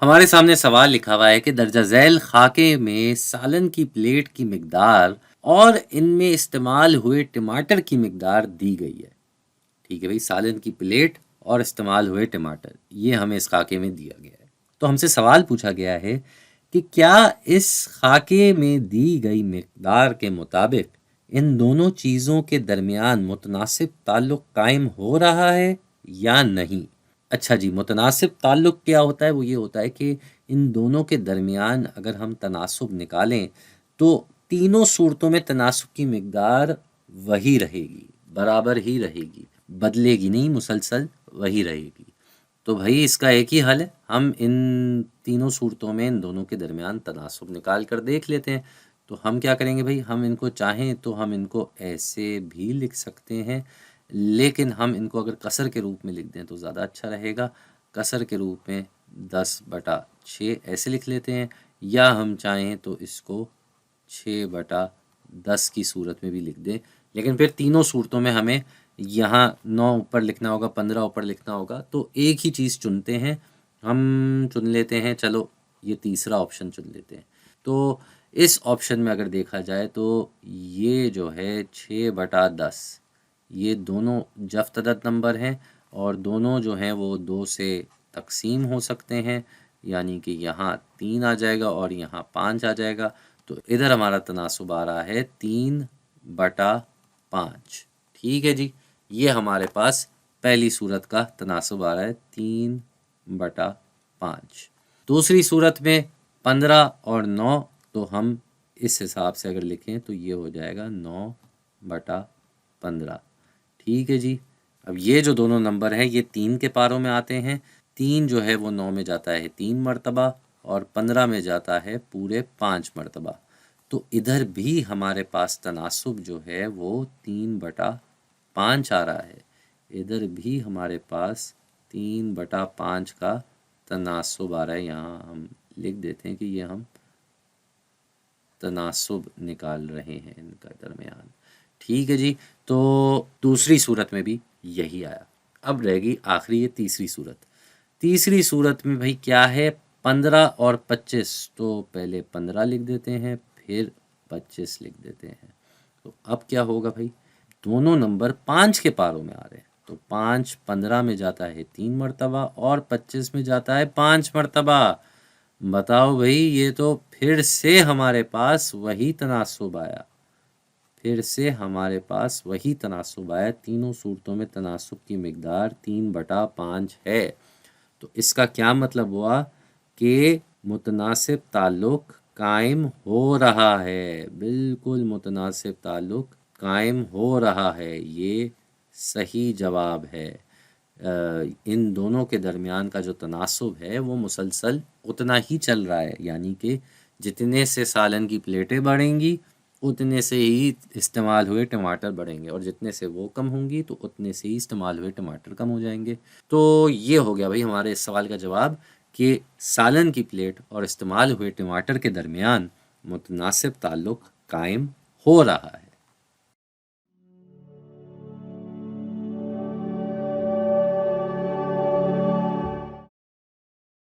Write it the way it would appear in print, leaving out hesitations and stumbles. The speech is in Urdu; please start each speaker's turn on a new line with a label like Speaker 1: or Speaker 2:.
Speaker 1: ہمارے سامنے سوال لکھا ہوا ہے کہ درجہ ذیل خاکے میں سالن کی پلیٹ کی مقدار اور ان میں استعمال ہوئے ٹماٹر کی مقدار دی گئی ہے. ٹھیک ہے بھائی، سالن کی پلیٹ اور استعمال ہوئے ٹماٹر یہ ہمیں اس خاکے میں دیا گیا ہے. تو ہم سے سوال پوچھا گیا ہے کہ کیا اس خاکے میں دی گئی مقدار کے مطابق ان دونوں چیزوں کے درمیان متناسب تعلق قائم ہو رہا ہے یا نہیں. اچھا جی، متناسب تعلق کیا ہوتا ہے؟ وہ یہ ہوتا ہے کہ ان دونوں کے درمیان اگر ہم تناسب نکالیں تو تینوں صورتوں میں تناسب کی مقدار وہی رہے گی، برابر ہی رہے گی، بدلے گی نہیں، مسلسل وہی رہے گی. تو بھائی اس کا ایک ہی حل ہے، ہم ان تینوں صورتوں میں ان دونوں کے درمیان تناسب نکال کر دیکھ لیتے ہیں. تو ہم کیا کریں گے بھائی، ہم ان کو چاہیں تو ہم ان کو ایسے بھی لکھ سکتے ہیں، لیکن ہم ان کو اگر کسر کے روپ میں لکھ دیں تو زیادہ اچھا رہے گا. کسر کے روپ میں 10/6 ایسے لکھ لیتے ہیں، یا ہم چاہیں تو اس کو 6/10 کی صورت میں بھی لکھ دیں. لیکن پھر تینوں صورتوں میں ہمیں یہاں 9 اوپر لکھنا ہوگا، 15 اوپر لکھنا ہوگا. تو ایک ہی چیز چنتے ہیں، ہم چن لیتے ہیں، چلو یہ تیسرا آپشن چن لیتے ہیں. تو اس آپشن میں اگر دیکھا جائے تو یہ جو ہے 6/10 یہ دونوں جفت عدد نمبر ہیں، اور دونوں جو ہیں وہ 2 سے تقسیم ہو سکتے ہیں، یعنی کہ یہاں 3 آ جائے گا اور یہاں 5 آ جائے گا. تو ادھر ہمارا تناسب آ رہا ہے 3/5. ٹھیک ہے جی، یہ ہمارے پاس پہلی صورت کا تناسب آ رہا ہے 3/5. دوسری صورت میں 15 اور 9، تو ہم اس حساب سے اگر لکھیں تو یہ ہو جائے گا 9/15. ٹھیک ہے جی، اب یہ جو دونوں نمبر ہیں یہ 3 کے پاروں میں آتے ہیں. 3 جو ہے وہ 9 میں جاتا ہے 3 مرتبہ، اور 15 میں جاتا ہے پورے 5 مرتبہ. تو ادھر بھی ہمارے پاس تناسب جو ہے وہ 3/5 آ رہا ہے. ادھر بھی ہمارے پاس 3/5 کا تناسب آ رہا ہے. یہاں ہم لکھ دیتے ہیں کہ یہ ہم تناسب نکال رہے ہیں ان کا درمیان. ٹھیک ہے جی، تو دوسری صورت میں بھی یہی آیا. اب رہ گئی آخری یہ تیسری صورت. تیسری صورت میں بھائی کیا ہے، 15 اور 25. تو پہلے 15 لکھ دیتے ہیں، پھر 25 لکھ دیتے ہیں. تو اب کیا ہوگا بھائی، دونوں نمبر 5 کے پاروں میں آ رہے ہیں. تو 5 15 میں جاتا ہے 3 مرتبہ اور 25 میں جاتا ہے 5 مرتبہ. بتاؤ بھائی، یہ تو پھر سے ہمارے پاس وہی تناسب آیا، پھر سے ہمارے پاس وہی تناسب آیا. تینوں صورتوں میں تناسب کی مقدار 3/5 ہے. تو اس کا کیا مطلب ہوا کہ متناسب تعلق قائم ہو رہا ہے، بالکل متناسب تعلق قائم ہو رہا ہے. یہ صحیح جواب ہے. ان دونوں کے درمیان کا جو تناسب ہے وہ مسلسل اتنا ہی چل رہا ہے، یعنی کہ جتنے سے سالن کی پلیٹیں بڑھیں گی اتنے سے ہی استعمال ہوئے ٹماٹر بڑھیں گے، اور جتنے سے وہ کم ہوں گی تو اتنے سے ہی استعمال ہوئے ٹماٹر کم ہو جائیں گے. تو یہ ہو گیا بھائی ہمارے اس سوال کا جواب کہ سالن کی پلیٹ اور استعمال ہوئے ٹماٹر کے درمیان متناسب تعلق قائم ہو رہا ہے.